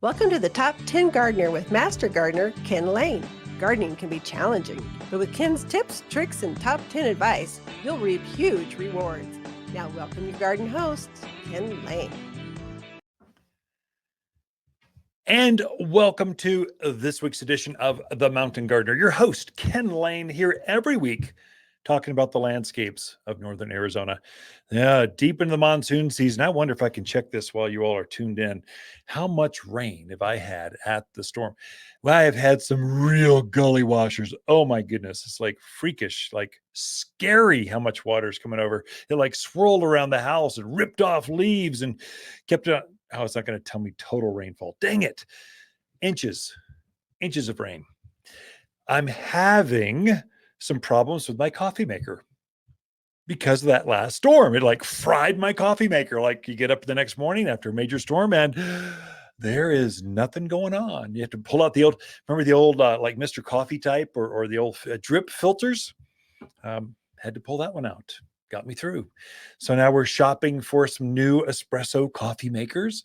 Welcome to the Top 10 Gardener with Master Gardener Ken Lain. Gardening can be challenging, but with Ken's tips, tricks, and top 10 advice, you'll reap huge rewards. Now welcome your garden host, Ken Lain. And welcome to this week's edition of The Mountain Gardener. Your host, Ken Lain, here every week talking about the landscapes of northern Arizona. Deep into the monsoon season. I wonder if I can check this while you all are tuned in. How much rain have I had at the storm? Well, I have had some real gully washers. Oh my goodness. It's like freakish, like scary how much water is coming over. It like swirled around the house and ripped off leaves and kept it. Oh, it's not going to tell me total rainfall. Dang it. Inches of rain. I'm having some problems with my coffee maker because of that last storm. It like fried my coffee maker. Like you get up the next morning after a major storm and there is nothing going on. You have to pull out the old, remember the old like Mr. Coffee type or the old drip filters? Had to pull that one out. Got me through. So now we're shopping for some new espresso coffee makers.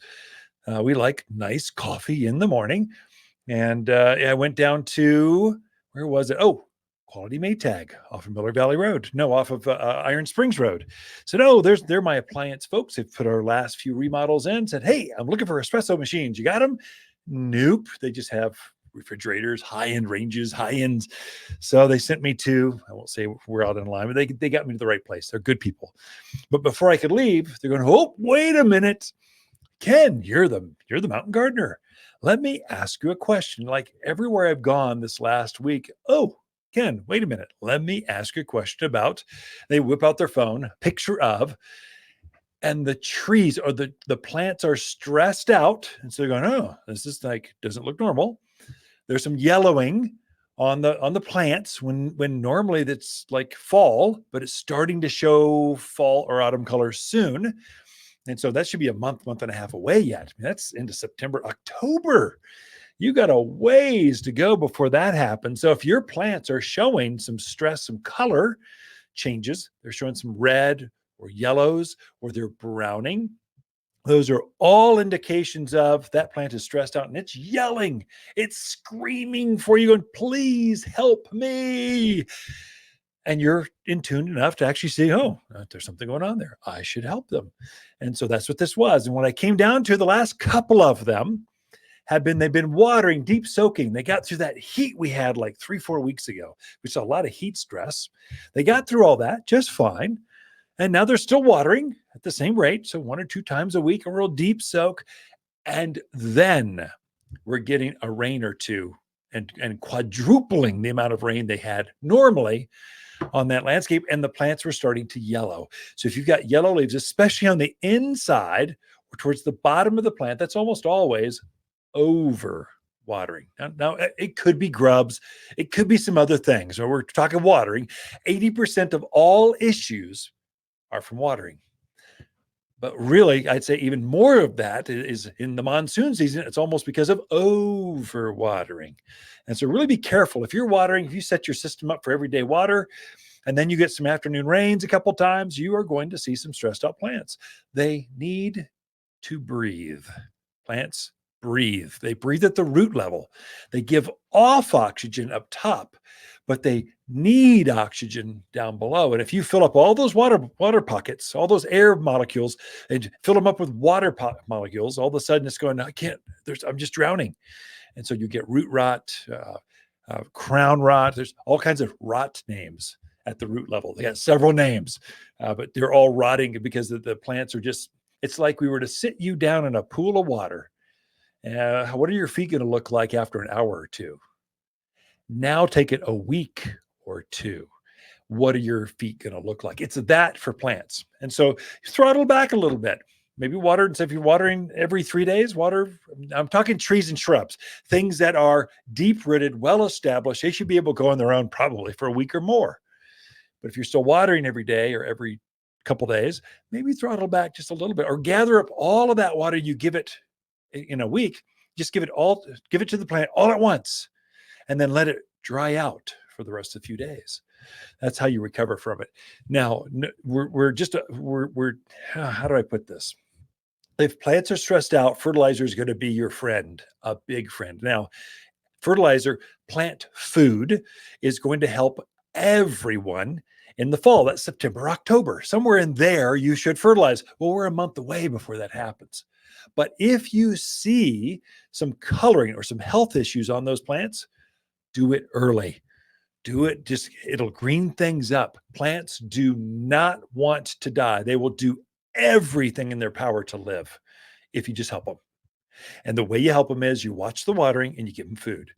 We like nice coffee in the morning. And I went down to, where was it? Oh, Quality Maytag off of Miller Valley Road. No, off of Iron Springs Road. Said, oh, they're my appliance folks. They've put our last few remodels in. Said, hey, I'm looking for espresso machines. You got them? Nope. They just have refrigerators, high-end ranges, high-ends. So they sent me to, I won't say we're out in line, but they got me to the right place. They're good people. But before I could leave, they're going, oh, wait a minute. Ken, you're the mountain gardener. Let me ask you a question. Like everywhere I've gone this last week, oh, Ken, wait a minute. Let me ask you a question about, they whip out their phone, picture of, and the trees or the plants are stressed out. And so they're going, oh, this is like, doesn't look normal. There's some yellowing on the plants when normally that's like fall, but it's starting to show fall or autumn colors soon. And so that should be a month and a half away yet. I mean, that's into September, October. You got a ways to go before that happens. So if your plants are showing some stress, some color changes, they're showing some red or yellows, or they're browning, those are all indications of that plant is stressed out and it's yelling, it's screaming for you, going, please help me. And you're in tune enough to actually see, oh, there's something going on there. I should help them. And so that's what this was. And when I came down to the last couple of them, they've been watering, deep soaking. They got through that heat we had like 3-4 weeks ago. We saw a lot of heat stress. They got through all that just fine. And now they're still watering at the same rate. So 1 or 2 times a week, a real deep soak. And then we're getting a rain or two and quadrupling the amount of rain they had normally on that landscape. And the plants were starting to yellow. So if you've got yellow leaves, especially on the inside or towards the bottom of the plant, that's almost always over watering. Now, it could be grubs. It could be some other things. Or we're talking watering. 80% of all issues are from watering. But really, I'd say even more of that is in the monsoon season. It's almost because of over watering. And so really be careful. If you're watering, if you set your system up for everyday water, and then you get some afternoon rains a couple times, you are going to see some stressed out plants. They need to breathe. Plants breathe. They breathe at the root level. They give off oxygen up top, but they need oxygen down below. And if you fill up all those water pockets, all those air molecules, and fill them up with water molecules, all of a sudden it's going, I'm just drowning. And so you get root rot, crown rot. There's all kinds of rot names at the root level. They got several names, but they're all rotting because the plants are just, it's like we were to sit you down in a pool of water. What are your feet going to look like after an hour or two? Now take it a week or two. What are your feet going to look like? It's that for plants. And so throttle back a little bit. Maybe water, and so if you're watering every 3 days, I'm talking trees and shrubs, things that are deep-rooted, well-established. They should be able to go on their own probably for a week or more. But if you're still watering every day or every couple days, maybe throttle back just a little bit or gather up all of that water you give it in a week. Just give it to the plant all at once and then let it dry out for the rest of the few days. That's how you recover from it. Now, we're how do I put this? If plants are stressed out, fertilizer is going to be your friend, a big friend. Now, fertilizer, plant food, is going to help everyone in the fall. That's September, October. Somewhere in there, you should fertilize. Well, we're a month away before that happens. But if you see some coloring or some health issues on those plants, do it early. Do it, it'll green things up. Plants do not want to die. They will do everything in their power to live if you just help them. And the way you help them is you watch the watering and you give them food,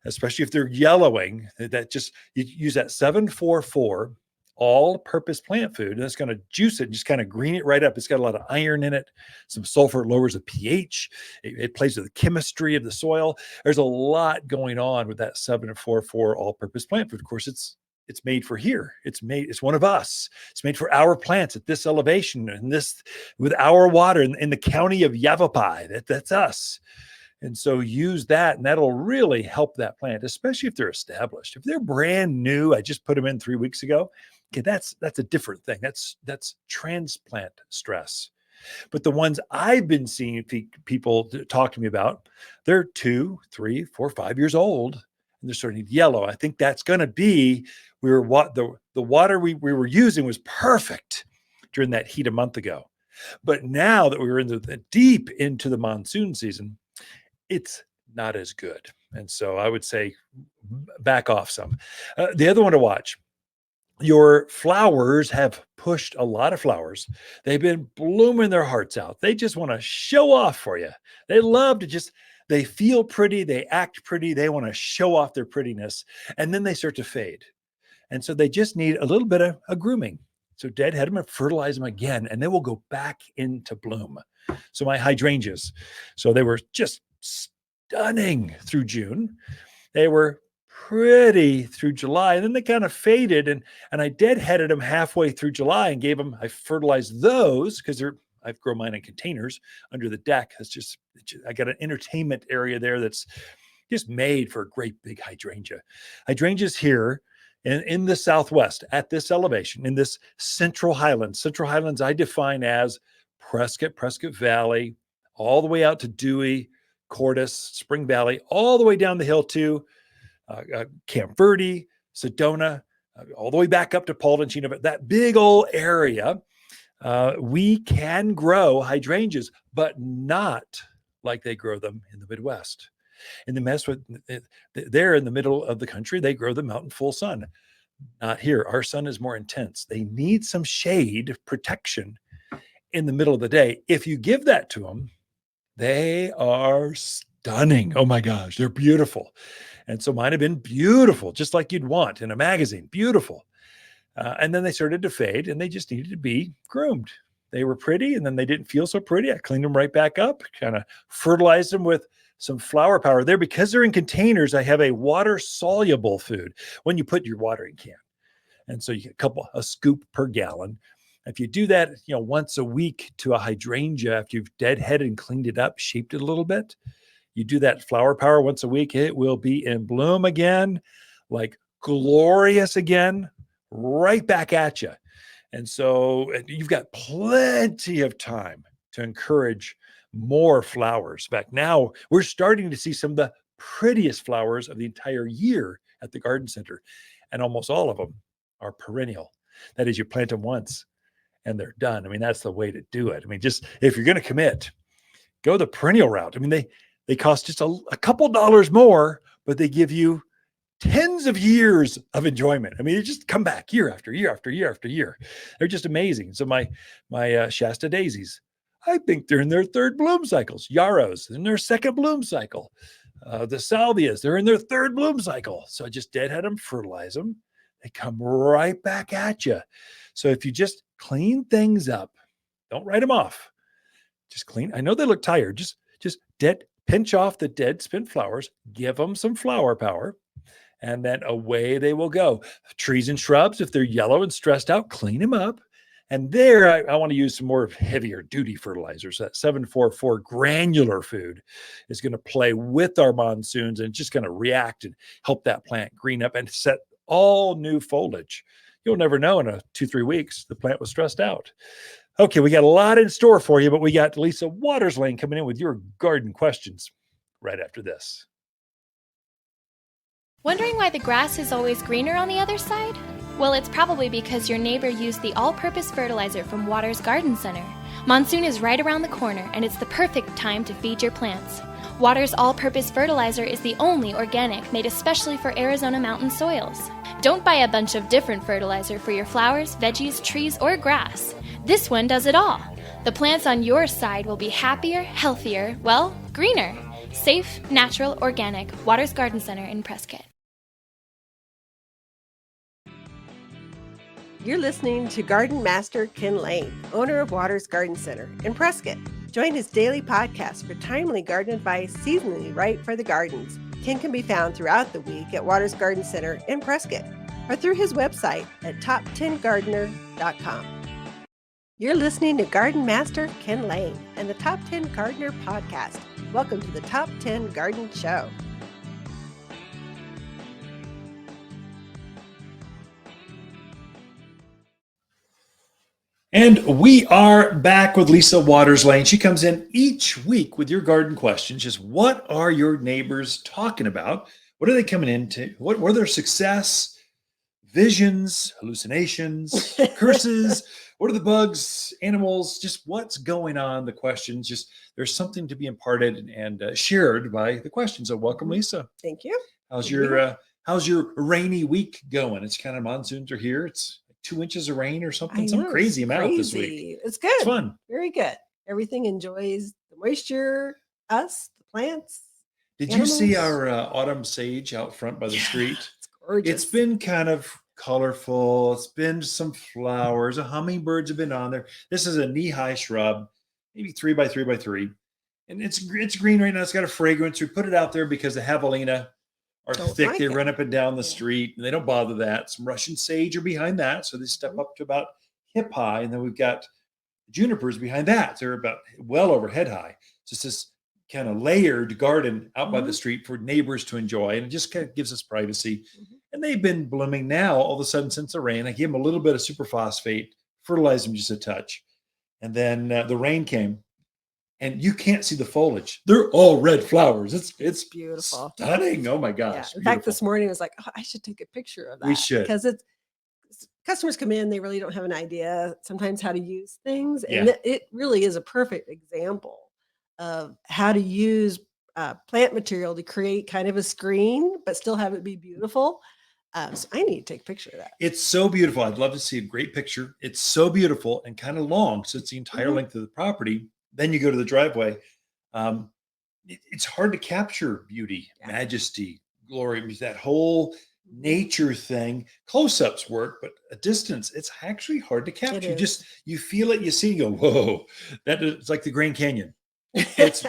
especially if they're yellowing. That just, you use that 744 all-purpose plant food, and it's going to juice it and just kind of green it right up. It's got a lot of iron in it. Some sulfur lowers the pH. It plays with the chemistry of the soil. There's a lot going on with that 744 all-purpose plant food. Of course, it's made for here. It's one of us. It's made for our plants at this elevation and this with our water in the county of Yavapai. That's us. And so use that, and that'll really help that plant, especially if they're established. If they're brand new, I just put them in 3 weeks ago. Okay, that's a different thing. That's transplant stress. But the ones I've been seeing people talk to me about, they're 2, 3, 4, 5 years old, and they're starting to yellow. I think that's going to be the water we were using was perfect during that heat a month ago. But now that we were deep into the monsoon season, it's not as good. And so I would say back off some. The other one to watch, your flowers have pushed a lot of flowers. They've been blooming their hearts out. They just want to show off for you. They love to they feel pretty. They act pretty. They want to show off their prettiness. And then they start to fade. And so they just need a little bit of a grooming. So deadhead them and fertilize them again, and they will go back into bloom. So my hydrangeas, so they were just stunning through June. They were pretty through July, and then they kind of faded, and I deadheaded them halfway through July and I fertilized those because I've grown mine in containers under the deck. I got an entertainment area there that's just made for a great big hydrangea. Hydrangeas here in the Southwest at this elevation, in this Central Highlands. Central Highlands I define as Prescott Valley, all the way out to Dewey, Cordis, Spring Valley, all the way down the hill to Camp Verde, Sedona, all the way back up to Paulden, Chino, that big old area. We can grow hydrangeas, but not like they grow them in the Midwest. In the Midwest, they're in the middle of the country. They grow them out in full sun. Not here. Our sun is more intense. They need some shade protection in the middle of the day. If you give that to them, they are stunning. Oh my gosh, they're beautiful. And so mine have been beautiful, just like you'd want in a magazine, beautiful. And then they started to fade, and they just needed to be groomed. They were pretty, and then they didn't feel so pretty. I cleaned them right back up, kind of fertilized them with some flower power there. Because they're in containers, I have a water-soluble food when you put your watering can. And so you get a scoop per gallon. If you do that, once a week to a hydrangea, after you've deadheaded and cleaned it up, shaped it a little bit, you do that flower power once a week, it will be in bloom again, like glorious again, right back at you. And so you've got plenty of time to encourage more flowers. In fact, now we're starting to see some of the prettiest flowers of the entire year at the garden center. And almost all of them are perennial. That is, you plant them once and they're done. I mean, that's the way to do it. I mean, just if you're going to commit, go the perennial route. I mean, they cost just a couple dollars more, but they give you tens of years of enjoyment. I mean, they just come back year after year after year after year. They're just amazing. So my Shasta daisies, I think they're in their third bloom cycles. Yarrows in their second bloom cycle. The salvias, they're in their third bloom cycle. So I just deadhead them, fertilize them. They come right back at you. So if you just clean things up, don't write them off. Just clean. I know they look tired. Just pinch off the dead spent flowers, give them some flower power, and then away they will go. Trees and shrubs, if they're yellow and stressed out, clean them up. And there, I want to use some more heavier duty fertilizers. That 744 granular food is going to play with our monsoons and just going to react and help that plant green up and set all new foliage. You'll never know in 2-3 weeks the plant was stressed out. Okay, we got a lot in store for you, but we got Lisa Lain coming in with your garden questions right after this. Wondering why the grass is always greener on the other side? Well, it's probably because your neighbor used the all-purpose fertilizer from Water's Garden Center. Monsoon is right around the corner, and it's the perfect time to feed your plants. Water's all-purpose fertilizer is the only organic made especially for Arizona mountain soils. Don't buy a bunch of different fertilizer for your flowers, veggies, trees, or grass. This one does it all. The plants on your side will be happier, healthier, well, greener. Safe, natural, organic. Water's Garden Center in Prescott. You're listening to Garden Master Ken Lain, owner of Water's Garden Center in Prescott. Join his daily podcast for timely garden advice seasonally right for the gardens. Ken can be found throughout the week at Water's Garden Center in Prescott or through his website at top10gardener.com. You're listening to Garden Master Ken Lain and the Top 10 Gardener podcast. Welcome to the Top 10 Garden Show. And we are back with Lisa Lain. She comes in each week with your garden questions. Just what are your neighbors talking about? What are they coming into? What were their success, visions, hallucinations, curses? What are the bugs, animals? Just what's going on? The questions. Just there's something to be imparted and shared by the questions. So welcome, Lisa. Thank you. How's your rainy week going? It's kind of monsoons are here. It's 2 inches of rain or something, some crazy amount this week. It's good. It's fun. Very good. Everything enjoys the moisture, us, the plants. Did animals. You see our autumn sage out front by the street? It's gorgeous. It's been kind of colorful. It's been some flowers. The hummingbirds have been on there. This is a knee-high shrub, maybe 3 by 3 by 3. And it's green right now. It's got a fragrance. We put it out there because the javelina are thick. They run up and down the street and they don't bother that. Some Russian sage are behind that. So they step up to about hip high. And then we've got junipers behind that. They're about well over head high. So it's this kind of layered garden out by the street for neighbors to enjoy. And it just kind of gives us privacy. And they've been blooming now all of a sudden since the rain. I gave them a little bit of superphosphate, fertilized them just a touch. And then the rain came. And you can't see the foliage. They're all red flowers. It's beautiful. Stunning. Oh my gosh. Yeah. In fact, this morning I was like, oh, I should take a picture of that. We should. Because customers come in, they really don't have an idea sometimes how to use things. And it really is a perfect example of how to use plant material to create kind of a screen, but still have it be beautiful. So I need to take a picture of that. It's so beautiful. I'd love to see a great picture. It's so beautiful and kind of long. So it's the entire length of the property. Then you go to the driveway. It's hard to capture beauty, majesty, glory, that whole nature thing. Close-ups work, but a distance, it's actually hard to capture. You feel it, you see, you go, whoa, it's like the Grand Canyon.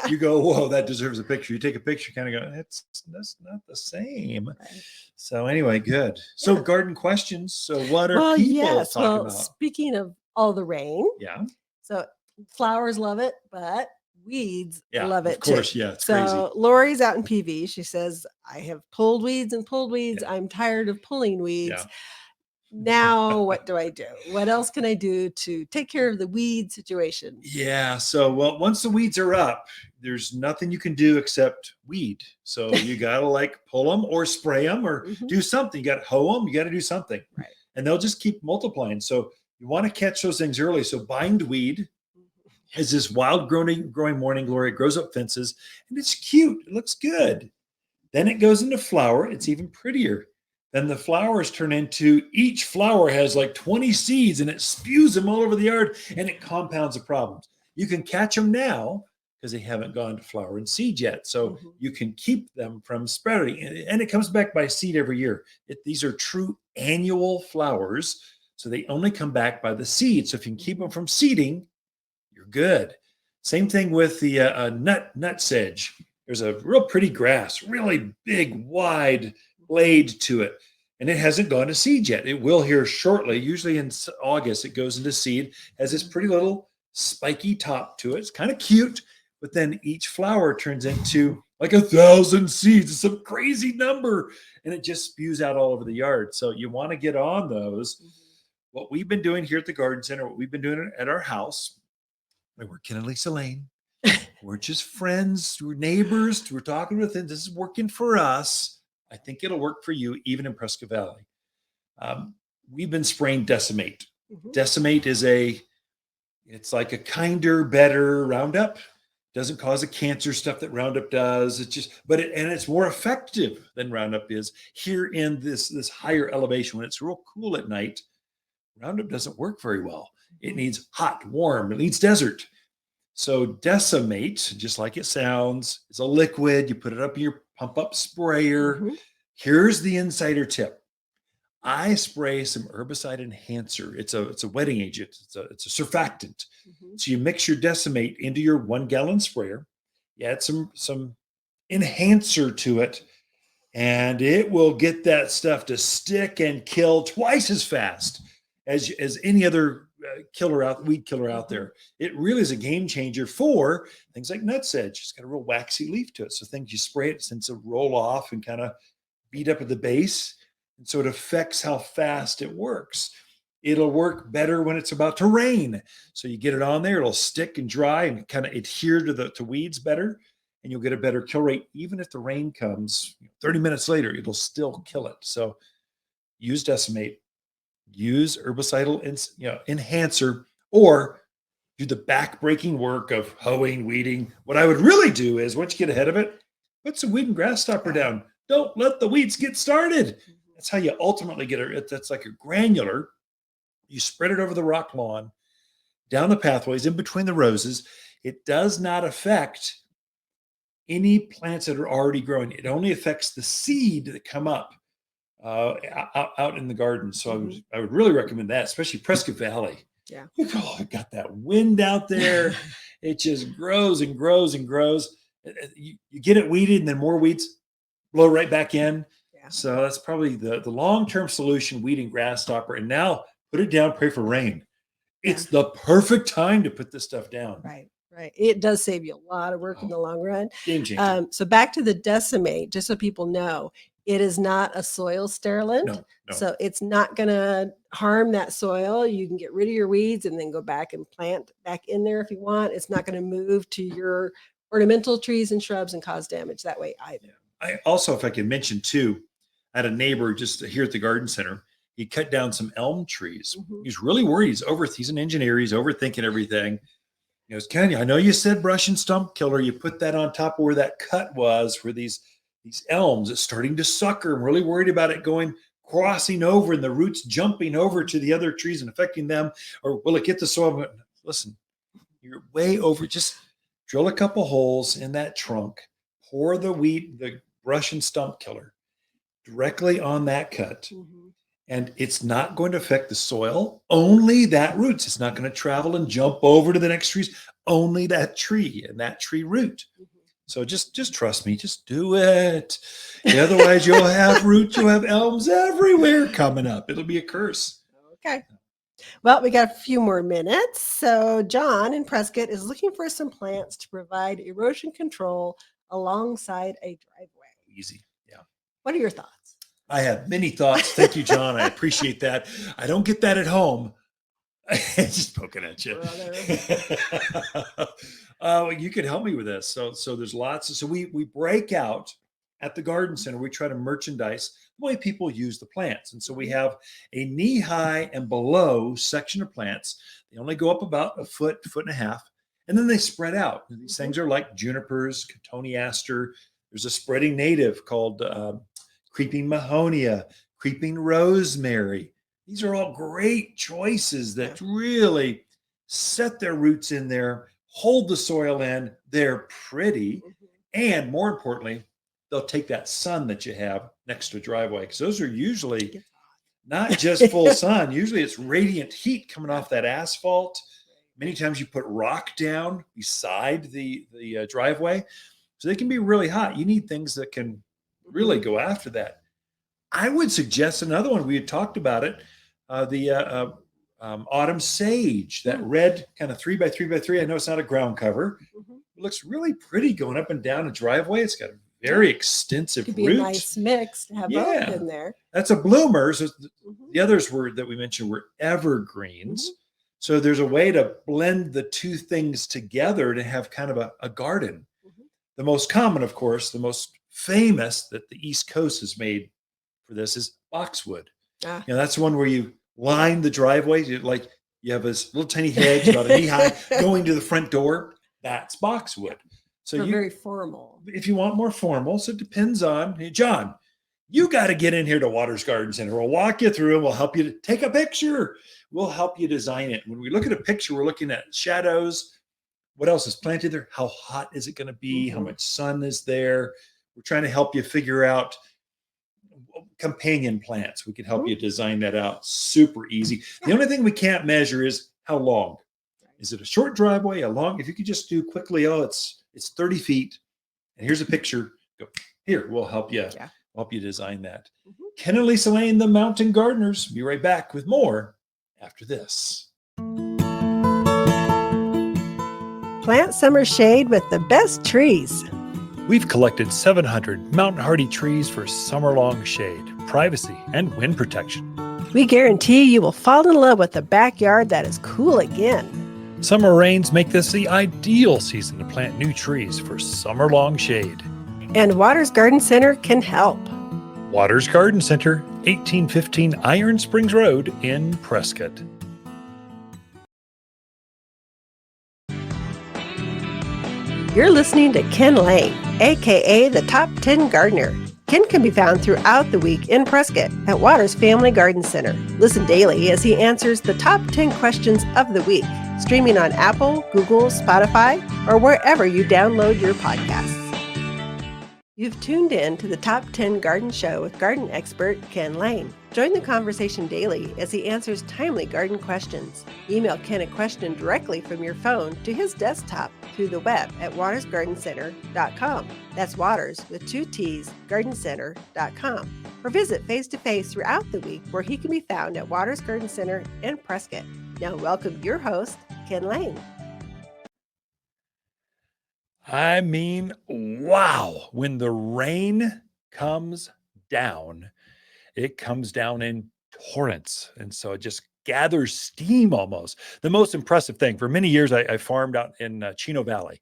You go, whoa, that deserves a picture. You take a picture, kind of go, that's not the same. Right. So anyway, good. So garden questions. So what are people talking about? Speaking of all the rain. Yeah. So flowers love it, but weeds love it too. Of course, too. It's crazy. So Lori's out in PV. She says, I have pulled weeds and pulled weeds. Yeah. I'm tired of pulling weeds. Yeah. Now, what do I do? What else can I do to take care of the weed situation? Yeah. So, once the weeds are up, there's nothing you can do except weed. So you got to pull them or spray them or do something. You got to hoe them. You got to do something. Right. And they'll just keep multiplying. So you want to catch those things early. So bindweed is this wild growing morning glory. It grows up fences and it's cute. It looks good. Then it goes into flower. It's even prettier. Then the flowers turn into, each flower has 20 seeds and it spews them all over the yard and it compounds the problems. You can catch them now because they haven't gone to flower and seed yet. So you can keep them from spreading. And it comes back by seed every year. These are true annual flowers. So they only come back by the seed. So if you can keep them from seeding, you're good. Same thing with the nut sedge. There's a real pretty grass, really big, wide blade to it. And it hasn't gone to seed yet. It will here shortly. Usually in August, it goes into seed. Has this pretty little spiky top to it. It's kind of cute. But then each flower turns into 1,000 seeds. It's some crazy number. And it just spews out all over the yard. So you want to get on those. what we've been doing here at the garden center, what we've been doing at our house, we're Ken and Lisa Lain. We're just friends. We're neighbors. We're talking with them. This is working for us. I think it'll work for you, even in Prescott Valley. We've been spraying Decimate. Decimate is it's like a kinder, better Roundup. Doesn't cause the cancer stuff that Roundup does. It's just, and it's more effective than Roundup is here in this higher elevation. When it's real cool at night, Roundup doesn't work very well. It needs hot, warm. It needs desert. So Decimate, just like it sounds, is a liquid. You put it up in your pump up sprayer. Here's the insider tip. I spray some herbicide enhancer. It's a wetting agent. It's a surfactant. So you mix your Decimate into your 1 gallon sprayer. You add some enhancer to it, and it will get that stuff to stick and kill twice as fast as any other weed killer out there. It really is a game changer for things like nutsedge. It's got a real waxy leaf to it. So things you spray it, since it roll off and kind of beat up at the base. And so it affects how fast it works. It'll work better when it's about to rain. So you get it on there, it'll stick and dry and kind of adhere to weeds better. And you'll get a better kill rate. Even if the rain comes 30 minutes later, it'll still kill it. So use Decimate, use herbicidal enhancer, or do the back-breaking work of hoeing, weeding. What I would really do is, once you get ahead of it, put some weed and grass stopper down. Don't let the weeds get started. That's how you ultimately get it. That's like a granular. You spread it over the rock lawn, down the pathways, in between the roses. It does not affect any plants that are already growing. It only affects the seed that come up out in the garden. So I would really recommend that, especially Prescott Valley. Yeah. Oh, I got that wind out there. It just grows and grows and grows. You get it weeded, and then more weeds blow right back in. Yeah. So that's probably the long-term solution, weed and grass stopper. And now put it down, pray for rain. It's the perfect time to put this stuff down. Right. It does save you a lot of work in the long run. Game changer. So back to the Decimate, just so people know, it is not a soil sterilant. No. So it's not going to harm that soil. You can get rid of your weeds and then go back and plant back in there if you want. It's not going to move to your ornamental trees and shrubs and cause damage that way either. I also, if I can mention too, I had a neighbor just here at the garden center. He cut down some elm trees. He's really worried. He's an engineer. He's overthinking everything. He goes, Ken, I know you said brush and stump killer. You put that on top of where that cut was, where these elms, it's starting to sucker. I'm really worried about it crossing over and the roots jumping over to the other trees and affecting them. Or will it get the soil? Listen, you're way over. Just drill a couple holes in that trunk. Pour the brush and stump killer directly on that cut. And it's not going to affect the soil, only that roots. It's not going to travel and jump over to the next trees, only that tree and that tree root. So just trust me, just do it. Otherwise you'll have roots, you'll have elms everywhere coming up. It'll be a curse. Okay. Well, we got a few more minutes. So John in Prescott is looking for some plants to provide erosion control alongside a driveway. Easy. Yeah. What are your thoughts? I have many thoughts. Thank you, John. I appreciate that. I don't get that at home. Just poking at you. You could help me with this. So there's lots. So we break out at the garden center. We try to merchandise the way people use the plants. And so we have a knee-high and below section of plants. They only go up about a foot and a half, and then they spread out. And these things are like junipers, cotoneaster. There's a spreading native called creeping mahonia, creeping rosemary. These are all great choices that really set their roots in there, hold the soil in. They're pretty. And more importantly, they'll take that sun that you have next to a driveway, because those are usually not just full sun. Usually it's radiant heat coming off that asphalt. Many times you put rock down beside the driveway. So they can be really hot. You need things that can really go after that. I would suggest another one. We had talked about it, the autumn sage, that red kind of 3x3x3. I know it's not a ground cover. It looks really pretty going up and down a driveway. It's got a very extensive Could be root. a nice mix to have both in there. That's a bloomer. So the others that we mentioned were evergreens. So there's a way to blend the two things together to have kind of a garden. The most common, of course, the most famous that the East Coast has made for this is boxwood. That's the one where you line the driveway. You have this little tiny hedge about a knee high going to the front door. That's boxwood. So very formal. If you want more formal, so it depends on, hey, John, you got to get in here to Waters Garden Center. We'll walk you through and we'll help you take a picture. We'll help you design it. When we look at a picture, we're looking at shadows. What else is planted there? How hot is it going to be? How much sun is there? We're trying to help you figure out companion plants. We can help you design that out. Super easy. The only thing we can't measure is how long. Is it a short driveway, a long? If you could just do quickly, it's 30 feet. And here's a picture. Go here. We'll help you. Help you design that. Ken and Lisa Lain, the Mountain Gardeners. Be right back with more after this. Plant summer shade with the best trees. We've collected 700 mountain hardy trees for summer-long shade, privacy, and wind protection. We guarantee you will fall in love with a backyard that is cool again. Summer rains make this the ideal season to plant new trees for summer-long shade. And Waters Garden Center can help. Waters Garden Center, 1815 Iron Springs Road in Prescott. You're listening to Ken Lain, aka the Top 10 Gardener. Ken can be found throughout the week in Prescott at Waters Family Garden Center. Listen daily as he answers the top 10 questions of the week, streaming on Apple, Google, Spotify, or wherever you download your podcasts. You've tuned in to the Top 10 Garden Show with garden expert Ken Lain. Join the conversation daily as he answers timely garden questions. Email Ken a question directly from your phone to his desktop through the web at watersgardencenter.com. That's Waters with 2 T's, gardencenter.com. Or visit face-to-face throughout the week where he can be found at Waters Garden Center in Prescott. Now welcome your host, Ken Lain. I mean, wow. When the rain comes down, it comes down in torrents. And so it just gathers steam almost. The most impressive thing, for many years, I farmed out in Chino Valley.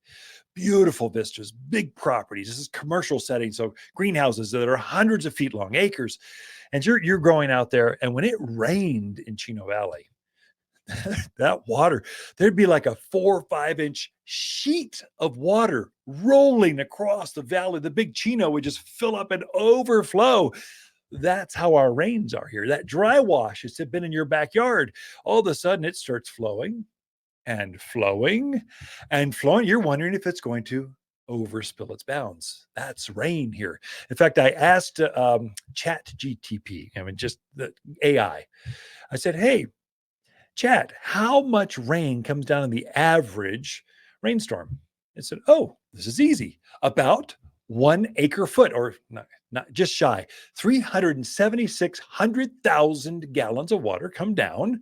Beautiful vistas, big properties. This is commercial settings, so greenhouses that are hundreds of feet long, acres. And you're growing out there. And when it rained in Chino Valley, that water, there'd be like a 4 or 5 inch sheet of water rolling across the valley. The big Chino would just fill up and overflow. That's how our rains are here. That dry wash has been in your backyard. All of a sudden it starts flowing and flowing and flowing. You're wondering if it's going to overspill its bounds. That's rain here. In fact, I asked Chat GTP, just the AI. I said, hey, Chat, how much rain comes down in the average rainstorm? It said, oh, this is easy. About 1 acre foot, or not just shy, 376,000 gallons of water come down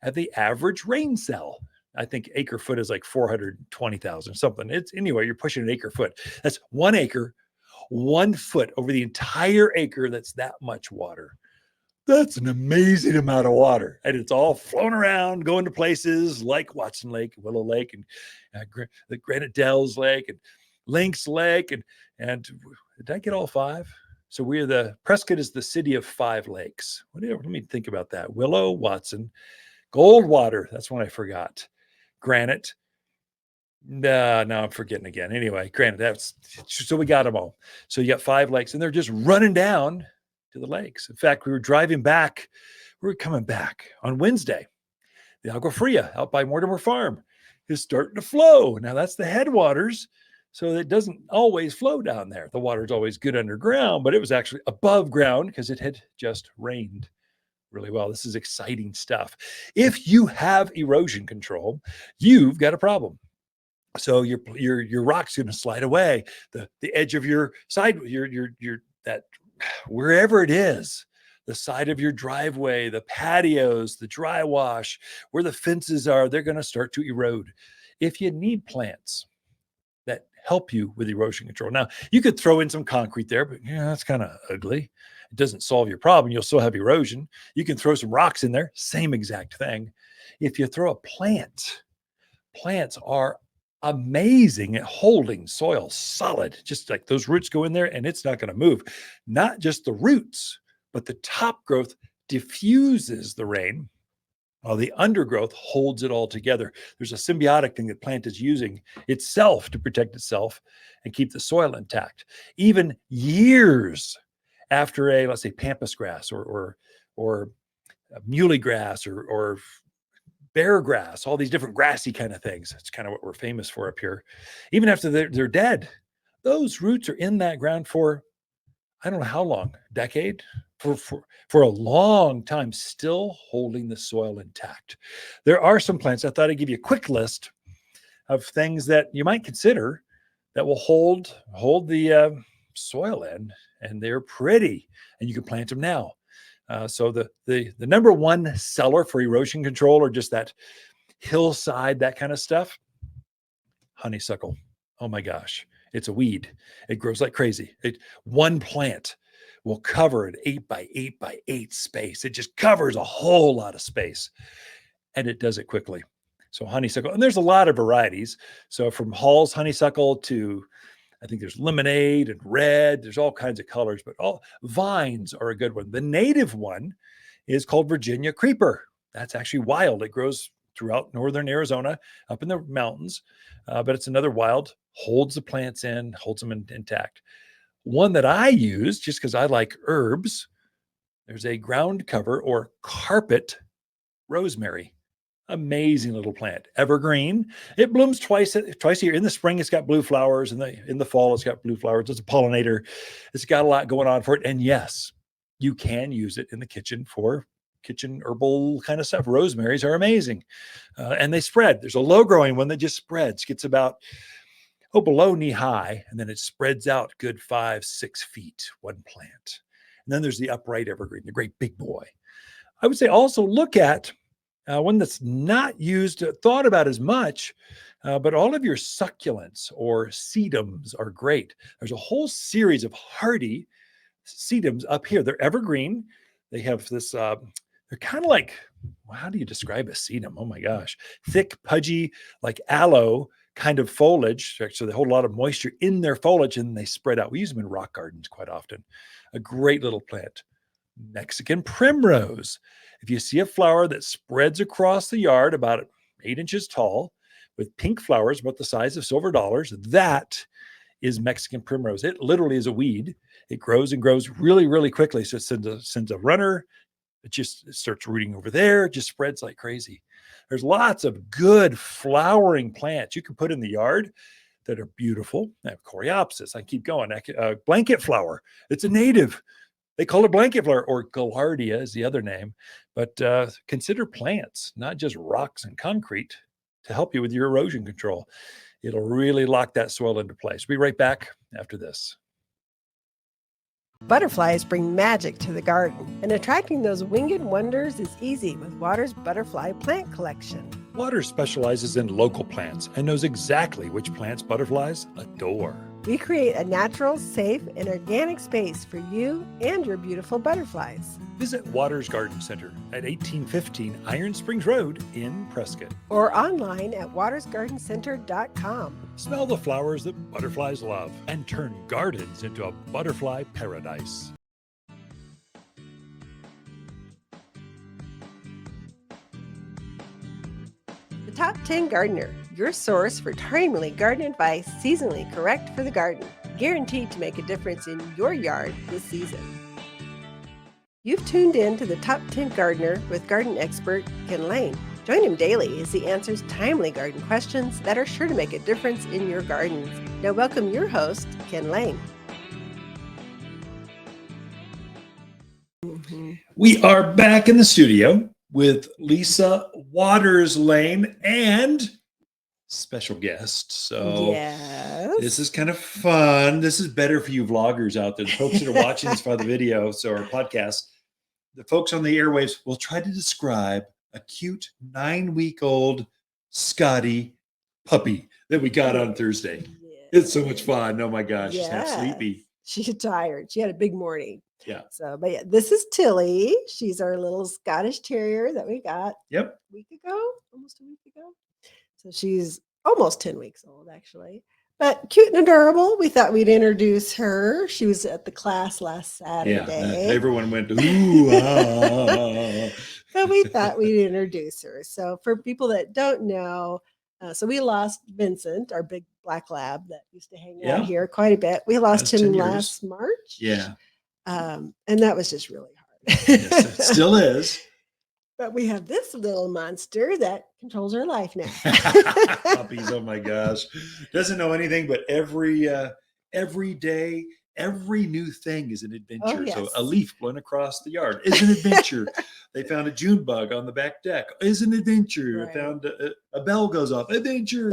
at the average rain cell. I think acre foot is like 420,000 something. Anyway, you're pushing an acre foot. That's 1 acre, 1 foot over the entire acre. That's that much water. That's an amazing amount of water. And it's all flown around, going to places like Watson Lake, Willow Lake, and the Granite Dells Lake, and Lynx Lake. And did I get all 5? So Prescott is the city of 5 lakes. Let me think about that. Willow, Watson, Goldwater. That's one I forgot. Granite. Now I'm forgetting again. Anyway, Granite. So we got them all. So you got 5 lakes, and they're just running down to the lakes. In fact, we were coming back on Wednesday. The Agua Fria out by Mortimer Farm is starting to flow. Now that's the headwaters, so it doesn't always flow down there. The water's always good underground, but it was actually above ground because it had just rained really well. This is exciting stuff. If you have erosion control, you've got a problem. So your rock's going to slide away. The edge of your side, that wherever it is, the side of your driveway, the patios, the dry wash, where the fences are, they're going to start to erode. If you need plants that help you with erosion control. Now, you could throw in some concrete there, but yeah, that's kind of ugly. It doesn't solve your problem. You'll still have erosion. You can throw some rocks in there, same exact thing. If you throw a plant, plants are amazing at holding soil solid. Just like those roots go in there and it's not going to move. Not just the roots, but the top growth diffuses the rain while the undergrowth holds it all together. There's a symbiotic thing that plant is using itself to protect itself and keep the soil intact. Even years after a, let's say, pampas grass or muley grass or bear grass, all these different grassy kind of things. That's kind of what we're famous for up here. Even after they're dead, those roots are in that ground for, I don't know how long, decade, for a long time, still holding the soil intact. There are some plants, I thought I'd give you a quick list of things that you might consider that will hold the soil in, and they're pretty, and you can plant them now. So the number one seller for erosion control, or just that hillside, that kind of stuff, honeysuckle. Oh my gosh, it's a weed. It grows like crazy. One plant will cover an 8x8x8 space. It just covers a whole lot of space, and it does it quickly. So honeysuckle, and there's a lot of varieties. So from Hall's honeysuckle to, I think there's lemonade and red. There's all kinds of colors, but all vines are a good one. The native one is called Virginia creeper. That's actually wild. It grows throughout northern Arizona, up in the mountains, but it's another wild, holds the plants in, holds them intact. One that I use, just because I like herbs, there's a ground cover or carpet rosemary. Amazing little plant, evergreen. It blooms twice a year. In the spring, it's got blue flowers, and in the fall, it's got blue flowers. It's a pollinator. It's got a lot going on for it. And yes, you can use it in the kitchen for kitchen herbal kind of stuff. Rosemaries are amazing, and they spread. There's a low-growing one that just spreads, gets about below knee high, and then it spreads out good 5-6 feet. One plant, and then there's the upright evergreen, the great big boy. I would say also look at one that's not used, thought about as much, but all of your succulents or sedums are great. There's a whole series of hardy sedums up here. They're evergreen. They have this, they're kind of like, well, how do you describe a sedum? Oh my gosh. Thick, pudgy, like aloe kind of foliage. So they hold a lot of moisture in their foliage and they spread out. We use them in rock gardens quite often. A great little plant. Mexican primrose. If you see a flower that spreads across the yard about 8 inches tall with pink flowers about the size of silver dollars, that is Mexican primrose. It literally is a weed. It grows and grows really, really quickly. So it sends a runner. It starts rooting over there. It just spreads like crazy. There's lots of good flowering plants you can put in the yard that are beautiful. I have coreopsis. I keep going. Blanket flower. It's a native. They call it blanket flower, or gaillardia is the other name. But consider plants, not just rocks and concrete, to help you with your erosion control. It'll really lock that soil into place. We'll be right back after this. Butterflies bring magic to the garden, and attracting those winged wonders is easy with Water's Butterfly Plant Collection. Water specializes in local plants and knows exactly which plants butterflies adore. We create a natural, safe, and organic space for you and your beautiful butterflies. Visit Water's Garden Center at 1815 Iron Springs Road in Prescott. Or online at watersgardencenter.com. Smell the flowers that butterflies love and turn gardens into a butterfly paradise. The Top 10 Gardener, your source for timely garden advice, seasonally correct for the garden, guaranteed to make a difference in your yard this season. You've tuned in to the Top 10 Gardener with garden expert Ken Lain. Join him daily as he answers timely garden questions that are sure to make a difference in your gardens. Now welcome your host, Ken Lain. We are back in the studio with Lisa Lain and special guest. So yes, this is kind of fun. This is better for you vloggers out there, the folks that are watching this by the video, so our podcast. The folks on the airwaves will try to describe a cute 9-week-old Scotty puppy that we got on Thursday. It's so much fun. Oh my gosh, she's half Yes. sleepy. She's tired. She had a big morning. Yeah. So, but yeah, this is Tilly. She's our little Scottish Terrier that we got Yep. a week ago, almost a week ago. So she's almost 10 weeks old, actually. But cute and adorable. We thought we'd introduce her. She was at the class last Yeah. Saturday. Everyone went, ooh, ah. But we thought we'd introduce her. So for people that don't know, so we lost Vincent, our big black lab that used to hang out Yeah. here quite a bit. We lost That's him 10 years. last March. Yeah. And that was just really hard. Yes, it still is. But we have this little monster that controls our life now. Puppies, oh my gosh. Doesn't know anything, but every day, every new thing is an adventure. Oh, yes. So a leaf blown across the yard is an adventure. They found a June bug on the back deck is an adventure. Right. Found a bell goes off, adventure.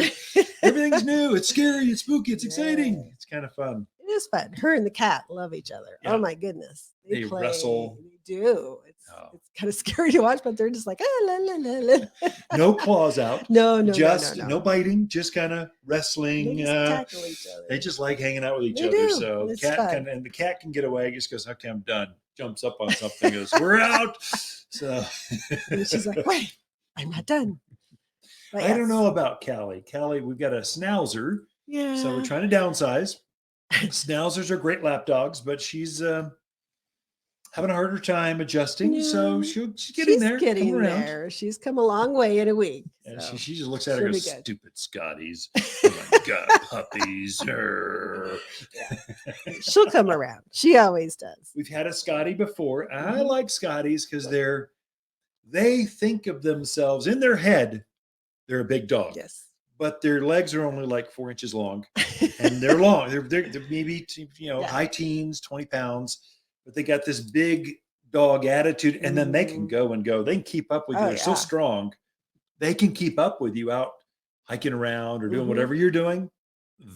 Everything's new. It's scary. It's spooky. It's exciting. Yeah. It's kind of fun. It is fun. Her and the cat love each other. Yeah. Oh my goodness. They play. wrestle. They do. Oh. It's kind of scary to watch, but they're just like, la, la, la, la. No claws out. No, just no. no biting, just kind of wrestling. They just tackle each other. They just like hanging out with each They other. do. So It's cat fun. and the cat can get away. Just goes, okay, I'm done. Jumps up on something, goes, we're out. So And she's like, wait, I'm not done. But I don't yes. know about Callie. Callie, we've got a schnauzer. Yeah. So we're trying to downsize. Schnauzers are great lap dogs, but she's having a harder time adjusting. So No, she's getting there. Getting coming around. there. She's come a long way in a week. And So. she just looks at her she'll and be goes, good. stupid Scotties. Oh my God, puppies. Arr. She'll come around. She always does. We've had a Scotty before. I Mhm. like Scotties because they think of themselves in their head, they're a big dog, Yes. but their legs are only like 4 inches long, and they're long. They're maybe Yeah. high teens, 20 pounds, but they got this big dog attitude, and then they can Mhm. go and go. They can keep up with you. Oh, They're so yeah. strong. They can keep up with you out hiking around or doing Mhm. whatever you're doing.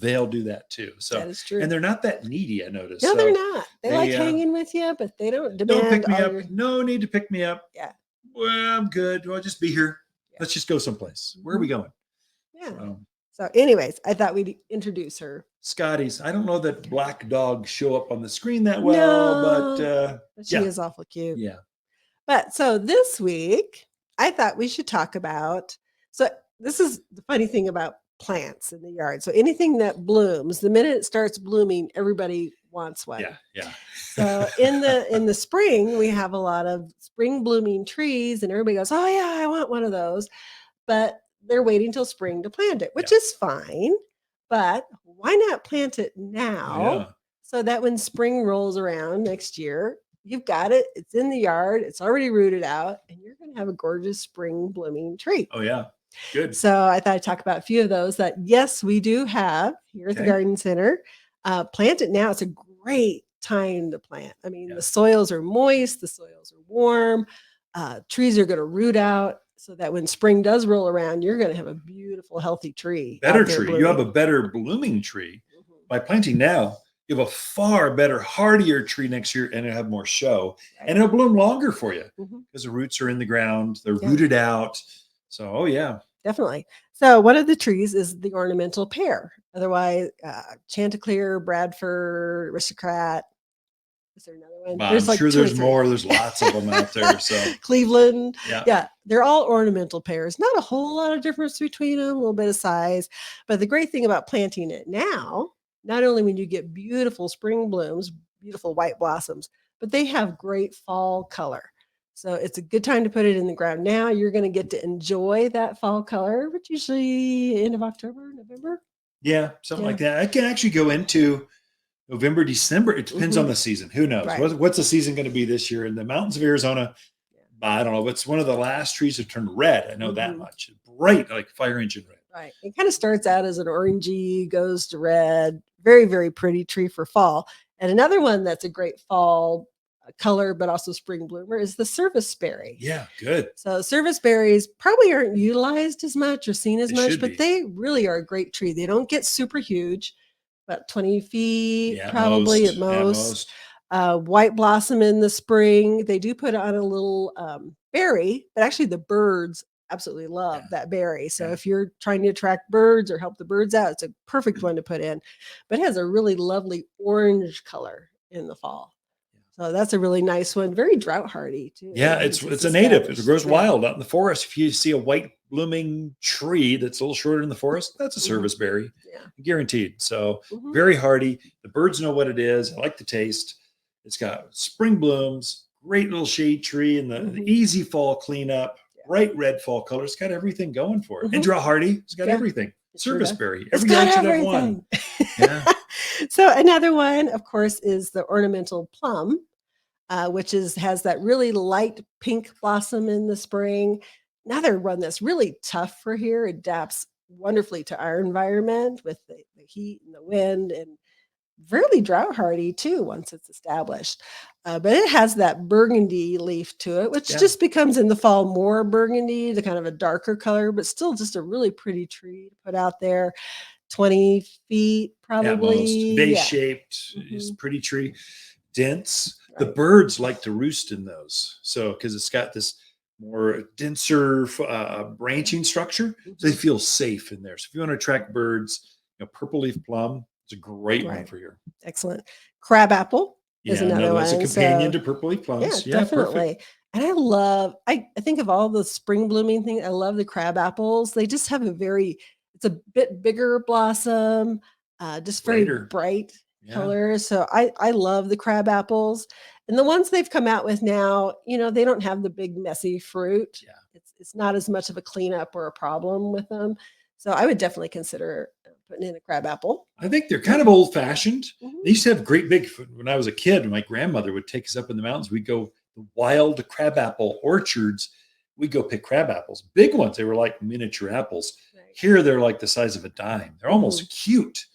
They'll do that too. So, That is true. and they're not that needy, I noticed. No, So they're not. They like they, hanging with you, but they don't don't demand pick me all up. your- No need to pick me up. Yeah. Well, I'm good. Well, just be here. Yeah. Let's just go someplace. Where are we going? Yeah. So, anyways, I thought we'd introduce her. Scotty's. I don't know that black dogs show up on the screen that well, but But she yeah. is awful cute. Yeah. But so this week, I thought we should talk about. So, this is the funny thing about plants in the yard. So, anything that blooms, the minute it starts blooming, everybody wants one. Yeah. So in the spring, we have a lot of spring blooming trees, and everybody goes, "Oh yeah, I want one of those," but they're waiting till spring to plant it, which is fine. But why not plant it now Yeah. so that when spring rolls around next year, you've got it. It's in the yard. It's already rooted out, and you're going to have a gorgeous spring blooming tree. Oh yeah. Good. So I thought I'd talk about a few of those that, yes, we do have here at the Okay. Garden Center. Plant it now. It's a great time to plant. I mean, Yeah. the soils are moist, the soils are warm, trees are going to root out so that when spring does roll around, you're going to have a beautiful, healthy tree. Better out there tree. You have a blooming. better blooming tree. Mhm. By planting now, you have a far better, hardier tree next year, and it'll have more show. Right. And it'll bloom longer for you Mhm. because the roots are in the ground. They're Yeah. rooted out. So, oh yeah. Definitely. So one of the trees is the ornamental pear, otherwise Chanticleer, Bradford, Aristocrat. Is there another one? I'm like sure 2 or there's 3. more. There's lots of them out there. So Cleveland. yeah. Yeah, they're all ornamental pears. Not a whole lot of difference between them, a little bit of size. But the great thing about planting it now, not only when you get beautiful spring blooms, beautiful white blossoms, but they have great fall color. So it's a good time to put it in the ground now. You're going to get to enjoy that fall color, which usually end of October, November. Yeah, something Yeah. like that. I can actually go into November, December. It depends on Mhm. the season. Who knows? Right. What's the season going to be this year in the mountains of Arizona? I don't know. It's one of the last trees to turn red. I know that Mhm. much. Bright, like fire engine red. Right. It kind of starts out as an orangey, goes to red. Very, very pretty tree for fall. And another one that's a great fall color, but also spring bloomer is the serviceberry. Yeah, good. So serviceberries probably aren't utilized as much or seen as They much, should but be. they really are a great tree. They don't get super huge, about 20 feet Yeah, probably at most. white blossom in the spring. They do put on a little berry, but actually the birds absolutely love Yeah. that berry. So Yeah. if you're trying to attract birds or help the birds out, it's a perfect one to put in. But it has a really lovely orange color in the fall. So that's a really nice one. Very drought hardy too. Yeah, once it's a native. It established. grows Yeah. wild out in the forest. If you see a white blooming tree that's a little shorter in the forest, that's a service berry, Yeah. guaranteed. So Mhm. very hardy. The birds know what it is. I like the taste. It's got spring blooms, great little shade tree, and the Mhm. easy fall cleanup, Yeah. bright red fall color. It's got everything going for it. And Mhm. drought hardy. It's got Yeah. everything. It sure Service does. berry. It's Every got yard should have one. everything. Yeah. So another one, of course, is the ornamental plum, which has that really light pink blossom in the spring. Another one that's really tough for here. Adapts wonderfully to our environment with the heat and the wind, and really drought hardy too once it's established. But it has that burgundy leaf to it, which Yeah. just becomes in the fall more burgundy, the kind of a darker color, but still just a really pretty tree to put out there. 20 feet At most. probably. Vase Yeah. shaped. It's a pretty tree. Dense. The Right. birds like to roost in those. So, because it's got this more denser branching structure, so they feel safe in there. So, if you want to attract birds, purple leaf plum is a great one Right. for here. Excellent. Crabapple is Yeah, another that's a one. companion So to purple leaf yeah, plums. Yeah, definitely. perfect. And I think of all the spring blooming thing, I love the crab apples. They just have it's a bit bigger blossom, just very Brighter. bright Yeah. color. So I love the crab apples. And the ones they've come out with now, they don't have the big messy fruit. Yeah. It's not as much of a cleanup or a problem with them. So I would definitely consider putting in a crab apple. I think they're kind of old fashioned. Mhm. They used to have great big, when I was a kid, my grandmother would take us up in the mountains. We'd go the wild crabapple orchards. We'd go pick crab apples, big ones. They were like miniature apples. Right. Here, they're like the size of a dime. They're almost cute.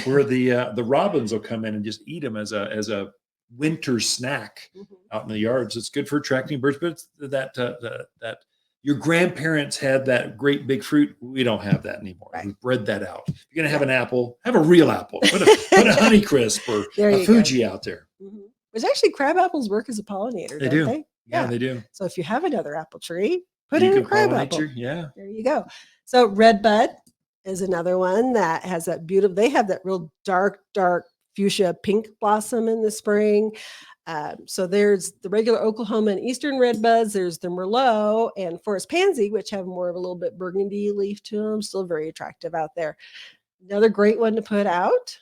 Where the robins will come in and just eat them as a winter snack out in the yards. It's good for attracting birds, but it's that your grandparents had that great big fruit. We don't have that anymore. Right. We've bred that out. If you're gonna have an apple, have a real apple. Put a Honeycrisp or There a you go. Fuji out there. Which actually crab apples work as a pollinator, They don't do. they? Yeah, they do. So if you have another apple tree, put You in a can crab pollinate apple. yeah. There you go. So redbud is another one that has that beautiful, they have that real dark fuchsia pink blossom in the spring. So there's the regular Oklahoma and Eastern redbuds. There's the Merlot and forest pansy, which have more of a little bit burgundy leaf to them. Still very attractive out there. Another great one to put out.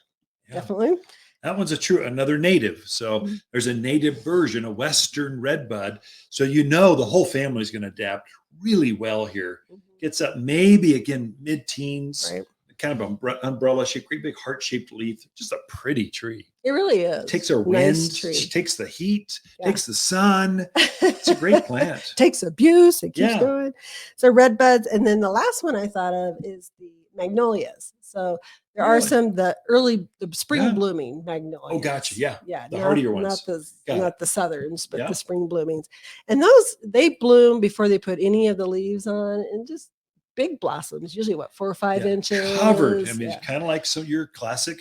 Yeah. Definitely. That one's another native. So there's a native version, a Western redbud. So the whole family's going to adapt really well here. Gets up maybe again mid-teens, Right. kind of umbrella shape, great big heart-shaped leaf. Just a pretty tree. It really is. Takes our Nice wind, tree. she takes the heat, takes the sun. It's a great plant. Takes abuse. It keeps going. So redbuds, and then the last one I thought of is the magnolias. So there are the spring blooming magnolias. Oh, gotcha. Yeah. Yeah. The hardier ones. Not the southerns, but the spring bloomings. And those, they bloom before they put any of the leaves on, and just big blossoms, usually 4 or 5 inches. Covered. I mean, it's kind of like your classic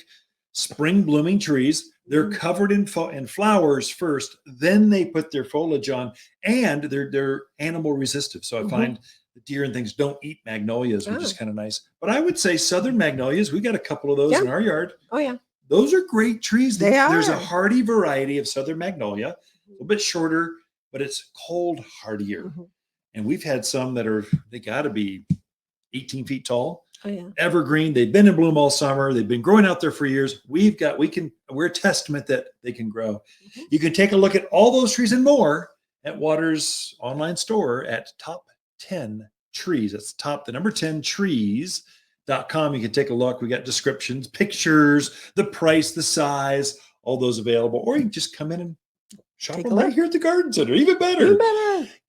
spring blooming trees. They're covered in flowers first, then they put their foliage on, and they're animal resistive. So I find the deer and things don't eat magnolias, which is kind of nice. But I would say southern magnolias, we got a couple of those in our yard. Oh, yeah. Those are great trees. They are. There's a hardy variety of southern magnolia, a little bit shorter, but it's cold hardier. And we've had some they got to be 18 feet tall. Oh, yeah. Evergreen. They've been in bloom all summer. They've been growing out there for years. We're a testament that they can grow. You can take a look at all those trees and more at Water's online store at Top 10 Trees. That's the number 10 trees.com. You can take a look. We got descriptions, pictures, the price, the size, all those available. Or you can just come in and shop them right here at the Garden Center. Even better.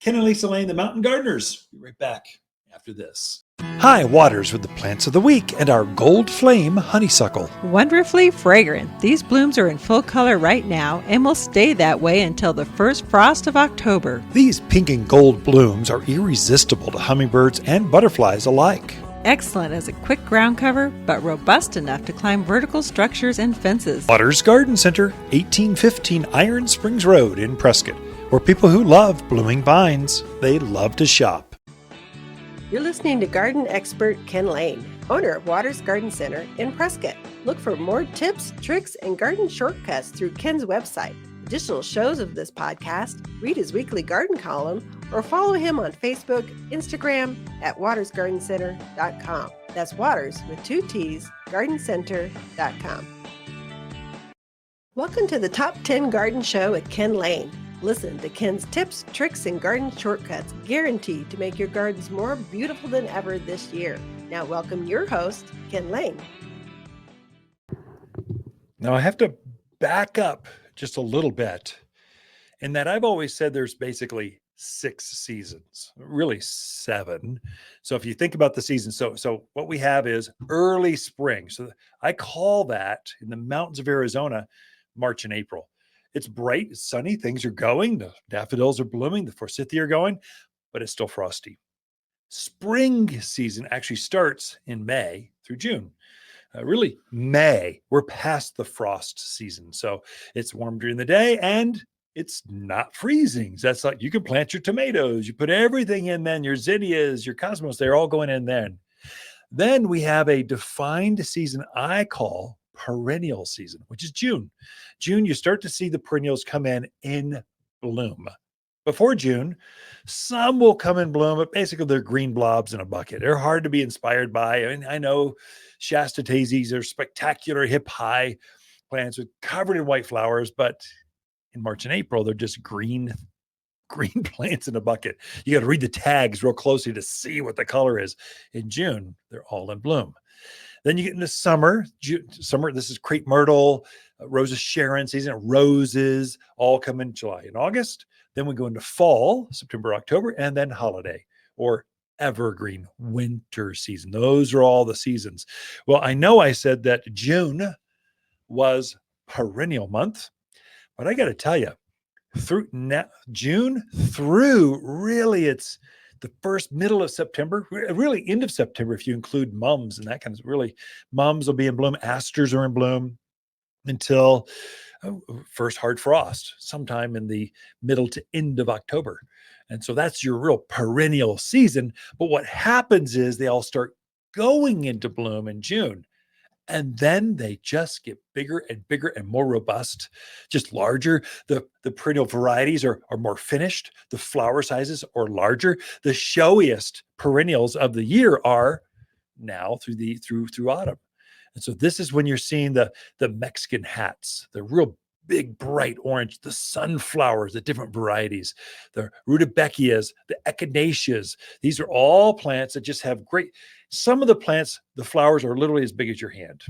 Ken and Lisa Lain, the Mountain Gardeners. Be right back after this. Hi, Waters with the plants of the week and our Gold Flame honeysuckle. Wonderfully fragrant. These blooms are in full color right now and will stay that way until the first frost of October. These pink and gold blooms are irresistible to hummingbirds and butterflies alike. Excellent as a quick ground cover, but robust enough to climb vertical structures and fences. Waters Garden Center, 1815 Iron Springs Road in Prescott, where people who love blooming vines, they love to shop. You're listening to garden expert Ken Lain, owner of Waters Garden Center in Prescott. Look for more tips, tricks, and garden shortcuts through Ken's website. Additional shows of this podcast, read his weekly garden column, or follow him on Facebook, Instagram at watersgardencenter.com. That's Waters with 2 T's, gardencenter.com. Welcome to the Top 10 Garden Show with Ken Lain. Listen to Ken's tips, tricks, and garden shortcuts guaranteed to make your gardens more beautiful than ever this year. Now welcome your host, Ken Lain. Now I have to back up just a little bit in that I've always said there's basically 6 seasons, really 7. So if you think about the season, so what we have is early spring. So I call that in the mountains of Arizona, March and April. It's bright, it's sunny, things are going, the daffodils are blooming, the forsythia are going, but it's still frosty. Spring season actually starts in May through June. Really May, we're past the frost season. So it's warm during the day and it's not freezing. So that's like you can plant your tomatoes, you put everything in then, your zinnias, your cosmos, they're all going in then. Then we have a defined season I call perennial season, which is June. June, you start to see the perennials come in bloom. Before June, some will come in bloom, but basically they're green blobs in a bucket. They're hard to be inspired by. I mean, I know Shasta daisies are spectacular hip high plants with covered in white flowers, but in March and April, they're just green plants in a bucket. You got to read the tags real closely to see what the color is. In June, they're all in bloom. Then you get into summer. Summer, this is crepe myrtle, Rosa Sharon season, roses all come in July and August. Then we go into fall, September, October, and then holiday or evergreen winter season. Those are all the seasons. Well, I know I said that June was perennial month, but I got to tell you, through June through really it's the first middle of September, really end of September, if you include mums and that kind of really mums will be in bloom. Asters are in bloom until first hard frost sometime in the middle to end of October. And so that's your real perennial season. But what happens is they all start going into bloom in June. And then they just get bigger and more robust, just larger. The perennial varieties are more finished. The flower sizes are larger. The showiest perennials of the year are now through autumn. And so this is when you're seeing the Mexican hats, the real big, bright orange, the sunflowers, the different varieties, the rudbeckias, the echinaceas. These are all plants that just have great. Some of the plants, the flowers are literally as big as your hand.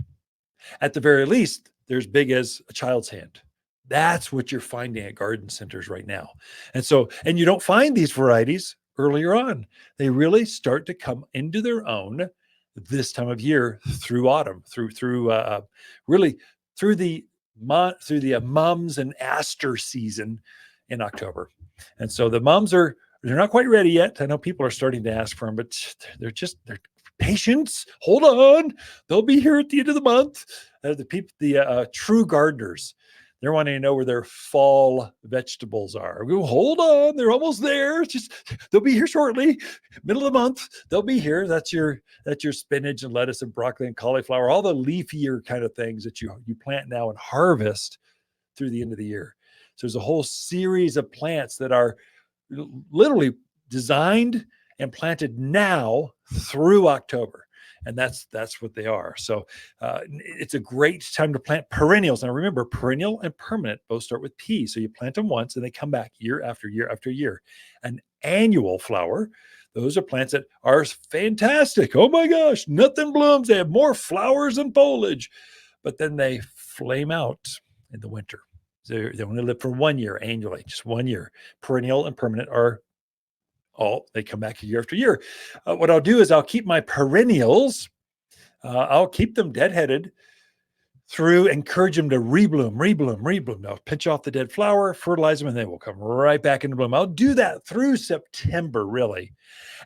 At the very least, they're as big as a child's hand. That's what you're finding at garden centers right now. And you don't find these varieties earlier on. They really start to come into their own this time of year through autumn, through the mums and aster season in October. And so the mums they're not quite ready yet. I know people are starting to ask for them, but they're patience. Hold on. They'll be here at the end of the month. The true gardeners, they're wanting to know where their fall vegetables are. We go, hold on, they're almost there. They'll be here shortly. Middle of the month, they'll be here. That's your spinach and lettuce and broccoli and cauliflower, all the leafier kind of things that you plant now and harvest through the end of the year. So there's a whole series of plants that are literally designed and planted now through October. And that's what they are. So it's a great time to plant perennials. Now remember, perennial and permanent both start with P. So you plant them once and they come back year after year after year. An annual flower, those are plants that are fantastic. Oh my gosh, nothing blooms. They have more flowers and foliage, but then they flame out in the winter. So they only live for 1 year annually, just 1 year. Perennial and permanent are they come back year after year. What I'll do is I'll keep my perennials, I'll keep them deadheaded through, encourage them to rebloom. I'll pinch off the dead flower, fertilize them, and they will come right back into bloom. I'll do that through September, really.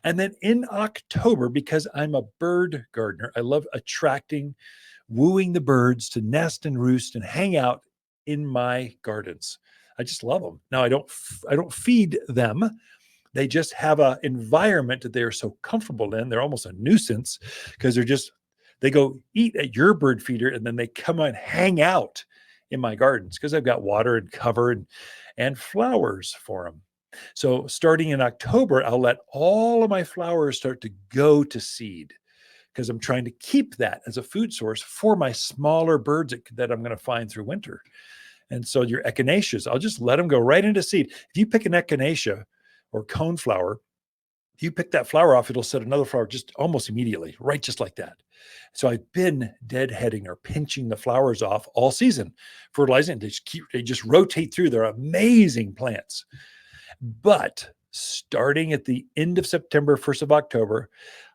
And then in October, because I'm a bird gardener, I love wooing the birds to nest and roost and hang out in my gardens. I just love them. Now I don't feed them. They just have an environment that they're so comfortable in. They're almost a nuisance because they go eat at your bird feeder and then they come and hang out in my gardens because I've got water and cover and flowers for them. So starting in October, I'll let all of my flowers start to go to seed because I'm trying to keep that as a food source for my smaller birds that I'm going to find through winter. And so your echinaceas, I'll just let them go right into seed. If you pick an echinacea or coneflower, if you pick that flower off, it'll set another flower just almost immediately, right? Just like that. So I've been deadheading or pinching the flowers off all season, fertilizing. They just rotate through. They're amazing plants. But starting at the end of September, 1st of October,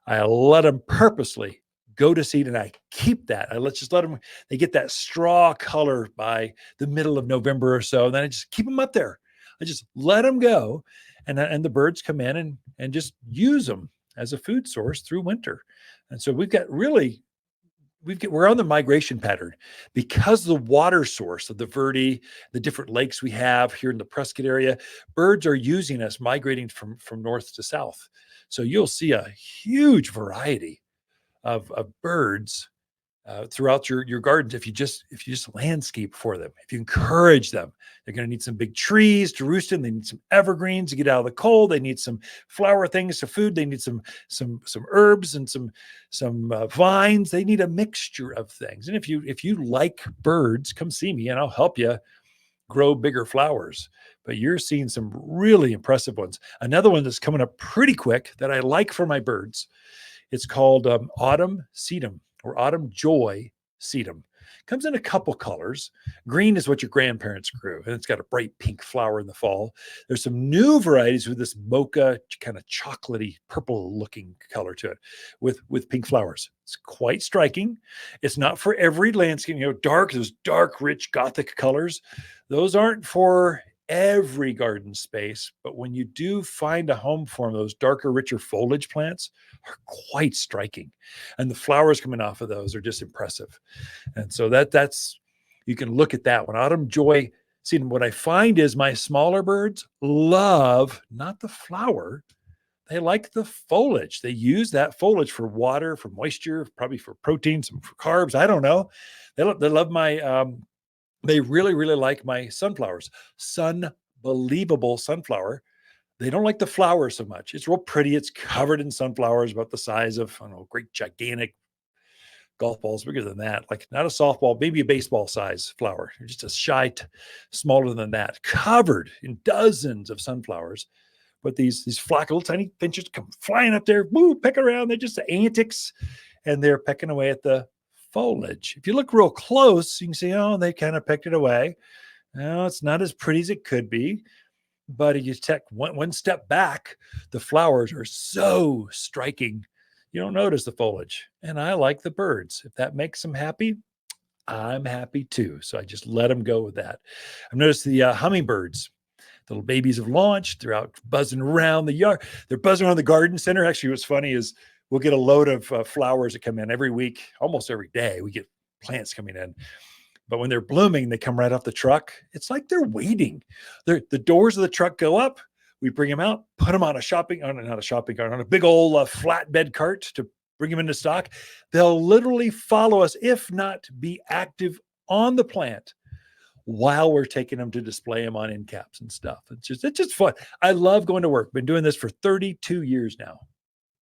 I let them purposely go to seed and I keep that. Just let them, they get that straw color by the middle of November or so. And then I just keep them up there. I just let them go. And the birds come in and just use them as a food source through winter. And so we're on the migration pattern because the water source of the Verde, the different lakes we have here in the Prescott area, birds are using us migrating from north to south. So you'll see a huge variety of birds throughout your gardens if you just landscape for them. If you encourage them, they're going to need some big trees to roost in. They need some evergreens to get out of the cold. They need some flower things to food. They need some herbs and some vines. They need a mixture of things. And if you like birds, come see me and I'll help you grow bigger flowers. But you're seeing some really impressive ones. Another one that's coming up pretty quick that I like for my birds, it's called Autumn Sedum or Autumn Joy Sedum. Comes in a couple colors. Green is what your grandparents grew, and it's got a bright pink flower in the fall. There's some new varieties with this mocha kind of chocolatey purple looking color to it with pink flowers. It's quite striking. It's not for every landscape, those dark, rich Gothic colors. Those aren't for every garden space, but when you do find a home for them, those darker, richer foliage plants are quite striking. And the flowers coming off of those are just impressive. And so that's, you can look at that one. Autumn Joy. See, what I find is my smaller birds love not the flower. They like the foliage. They use that foliage for water, for moisture, probably for protein, some for carbs. I don't know. They love my, they really, really like my sunflowers. Believable sunflower. They don't like the flower so much. It's real pretty. It's covered in sunflowers about the size of, I don't know, great gigantic golf balls, bigger than that. Like not a softball, maybe a baseball size flower. They're just a smaller than that, covered in dozens of sunflowers. But these flock little tiny finches come flying up there, peck around. They're just antics, and they're pecking away at the foliage. If you look real close, you can see, they kind of pecked it away. No, it's not as pretty as it could be. But if you take one step back, the flowers are so striking, you don't notice the foliage. And I like the birds. If that makes them happy, I'm happy too. So I just let them go with that. I've noticed the hummingbirds. The little babies have launched. They're out buzzing around the yard. They're buzzing around the garden center. Actually, what's funny is we'll get a load of flowers that come in every week, almost every day. We get plants coming in. But when they're blooming, they come right off the truck. It's like they're waiting. The doors of the truck go up. We bring them out, put them on on a big old flatbed cart to bring them into stock. They'll literally follow us, if not be active on the plant while we're taking them to display them on end caps and stuff. It's just fun. I love going to work. Been doing this for 32 years now.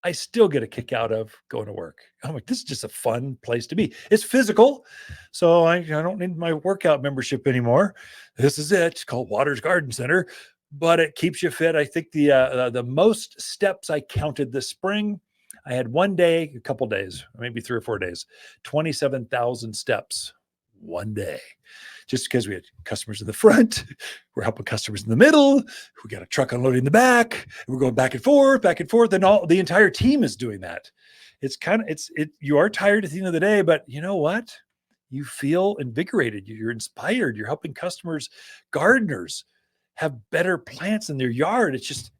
I still get a kick out of going to work. I'm like, this is just a fun place to be. It's physical, so I don't need my workout membership anymore. This is it. It's called Waters Garden Center, but it keeps you fit. I think the most steps I counted this spring, I had one day, a couple days, maybe 3 or 4 days, 27,000 steps one day. Just because we had customers in the front, we're helping customers in the middle, we got a truck unloading in the back, we're going back and forth, and the entire team is doing that. You are tired at the end of the day, but you know what? You feel invigorated, you're inspired, you're helping customers, gardeners have better plants in their yard. It's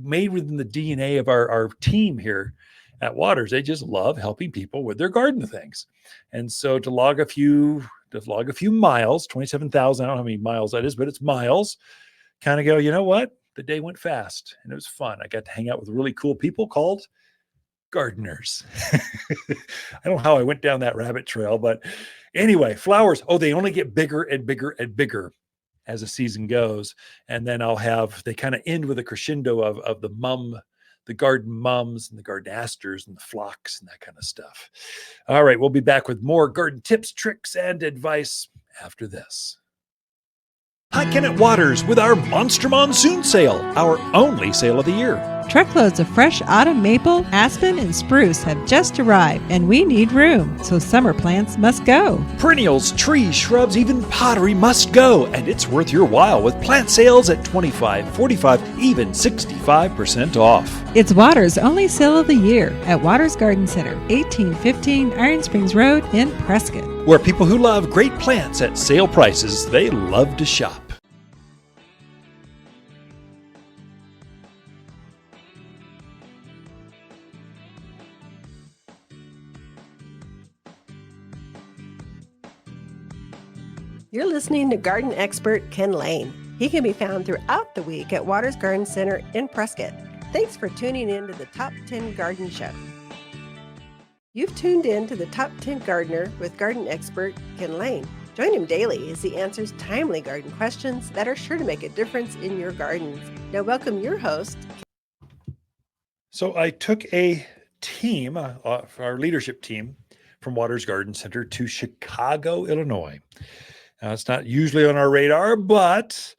made within the DNA of our team here at Waters. They just love helping people with their garden things. And so to log a few miles, 27,000, I don't know how many miles that is, but it's miles, kind of go, you know what? the day went fast and it was fun. I got to hang out with really cool people called gardeners. I don't know how I went down that rabbit trail, but anyway, flowers. Oh, they only get bigger and bigger and bigger as the season goes. And then they kind of end with a crescendo of the garden mums and the garden asters and the phlox and that kind of stuff. All right, we'll be back with more garden tips, tricks, and advice after this. Hi, Kenneth Waters with our Monster Monsoon sale, our only sale of the year. Truckloads of fresh autumn maple, aspen, and spruce have just arrived, and we need room, so summer plants must go. Perennials, trees, shrubs, even pottery must go, and it's worth your while with plant sales at 25, 45, even 65% off. It's Waters' only sale of the year at Waters Garden Center, 1815 Iron Springs Road in Prescott. Where people who love great plants at sale prices, they love to shop. You're listening to garden expert Ken Lane. He can be found throughout the week at Waters Garden Center in Prescott. Thanks for tuning in to the Top 10 Garden Show. You've tuned in to the Top 10 Gardener with garden expert Ken Lane. Join him daily as he answers timely garden questions that are sure to make a difference in your gardens. Now welcome your host. So I took a team, our leadership team from Waters Garden Center to Chicago, Illinois. It's not usually on our radar, but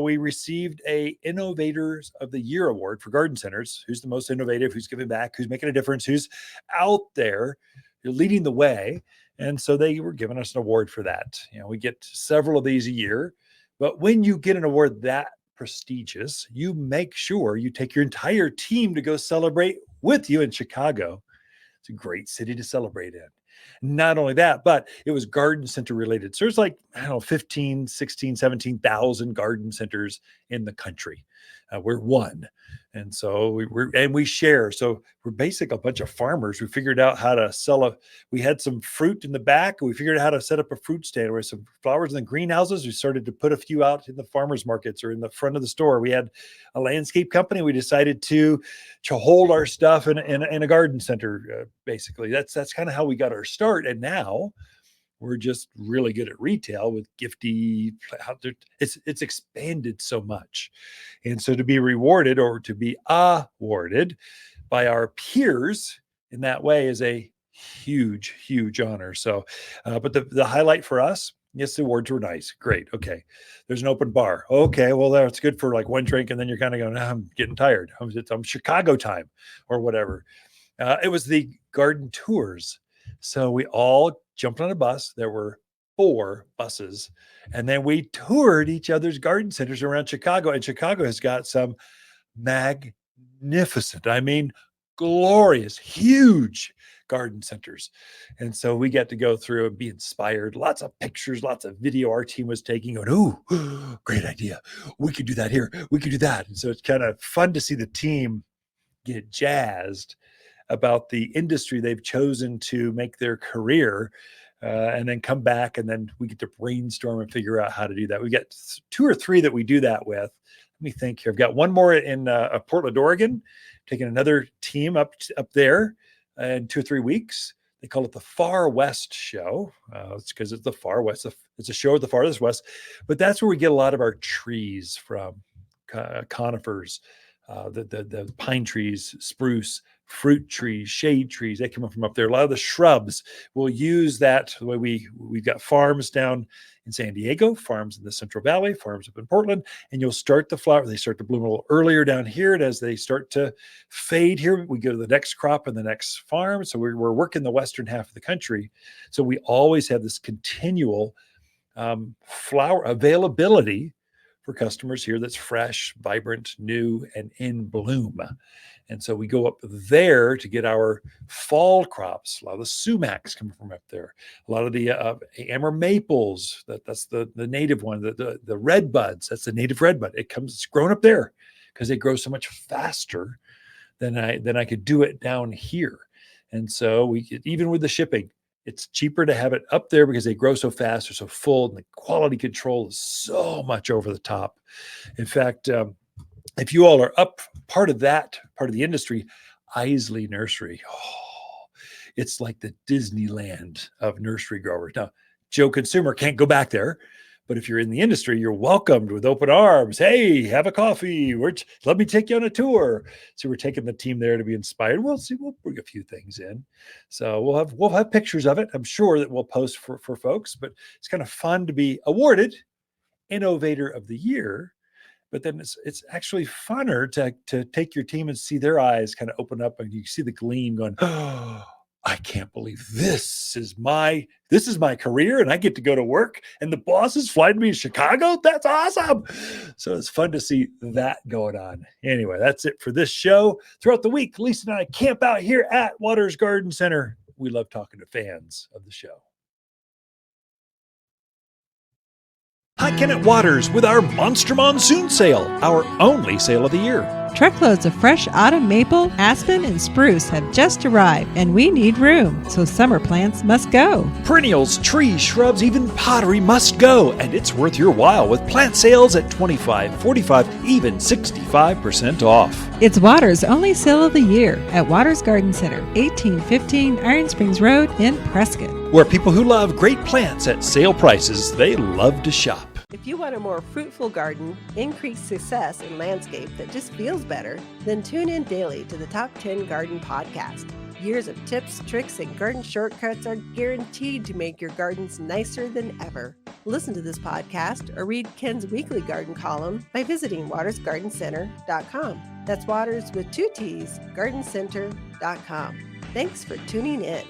we received a Innovators of the Year award for garden centers. Who's the most innovative? Who's giving back? Who's making a difference? Who's out there leading the way? And so they were giving us an award for that. We get several of these a year, but when you get an award that prestigious, you make sure you take your entire team to go celebrate with you in Chicago. It's a great city to celebrate in. Not only that, but it was garden center related. So there's 15, 16, 17,000 garden centers in the country. We're one. And so we share. So we're basically a bunch of farmers who figured out how to we had some fruit in the back. We figured out how to set up a fruit stand with some flowers in the greenhouses. We started to put a few out in the farmers markets or in the front of the store. We had a landscape company. We decided to hold our stuff in a garden center. Basically, that's kind of how we got our start. And now we're just really good at retail with Gifty. It's expanded so much. And so to be rewarded or to be awarded by our peers in that way is a huge, huge honor. So, but the highlight for us, yes, the awards were nice. Great. Okay. There's an open bar. Okay. Well, that's good for one drink. And then you're kind of going, I'm getting tired. I'm Chicago time or whatever. It was the garden tours. So we all jumped on a bus. There were 4 buses, and then we toured each other's garden centers around Chicago. And Chicago has got some magnificent, glorious, huge garden centers. And so we got to go through and be inspired. Lots of pictures, lots of video our team was taking. Going, ooh, great idea. We could do that here. We could do that. And so it's kind of fun to see the team get jazzed about the industry they've chosen to make their career, and then come back, and then we get to brainstorm and figure out how to do that. We got 2 or 3 that we do that with. Let me think here. I've got one more in Portland, Oregon, taking another team up there in 2 or 3 weeks. They call it the Far West Show. It's because it's the Far West. It's a show at the farthest west, but that's where we get a lot of our trees from, conifers, the pine trees, spruce, fruit trees, shade trees. They come from up there. A lot of the shrubs will use that. The way we've got farms down in San Diego, farms in the Central Valley, farms up in Portland, and you'll start the flower. They start to bloom a little earlier down here, and as they start to fade here, we go to the next crop and the next farm. So we're working the western half of the country. So we always have this continual flower availability for customers here that's fresh, vibrant, new, and in bloom. And so we go up there to get our fall crops. A lot of the sumacs come from up there. A lot of the amber maples, that's the native one. The red buds, that's the native red bud. It's grown up there because they grow so much faster than I could do it down here. And so even with the shipping, it's cheaper to have it up there because they grow so fast, they're so full, and the quality control is so much over the top. In fact, if you all are up part of the industry, Isley Nursery. Oh, it's like the Disneyland of nursery growers. Now, Joe Consumer can't go back there, but if you're in the industry, you're welcomed with open arms. Hey, have a coffee. Let me take you on a tour. So we're taking the team there to be inspired. We'll bring a few things in. So we'll have pictures of it. I'm sure that we'll post for folks, but it's kind of fun to be awarded Innovator of the Year. But then it's actually funner to take your team and see their eyes kind of open up, and you see the gleam going, oh, I can't believe this is my career, and I get to go to work, and the boss is flying me to Chicago. That's awesome. So it's fun to see that going on. Anyway, that's it for this show. Throughout the week, Lisa and I camp out here at Waters Garden Center. We love talking to fans of the show. Hi, Ken at Waters with our Monster Monsoon sale, our only sale of the year. Truckloads of fresh autumn maple, aspen, and spruce have just arrived, and we need room, so summer plants must go. Perennials, trees, shrubs, even pottery must go, and it's worth your while with plant sales at 25, 45, even 65% off. It's Waters' only sale of the year at Waters Garden Center, 1815 Iron Springs Road in Prescott. Where people who love great plants at sale prices, they love to shop. If you want a more fruitful garden, increased success in landscape that just feels better, then tune in daily to the Top 10 Garden Podcast. Years of tips, tricks, and garden shortcuts are guaranteed to make your gardens nicer than ever. Listen to this podcast or read Ken's weekly garden column by visiting watersgardencenter.com. That's Waters with 2 T's, gardencenter.com. Thanks for tuning in.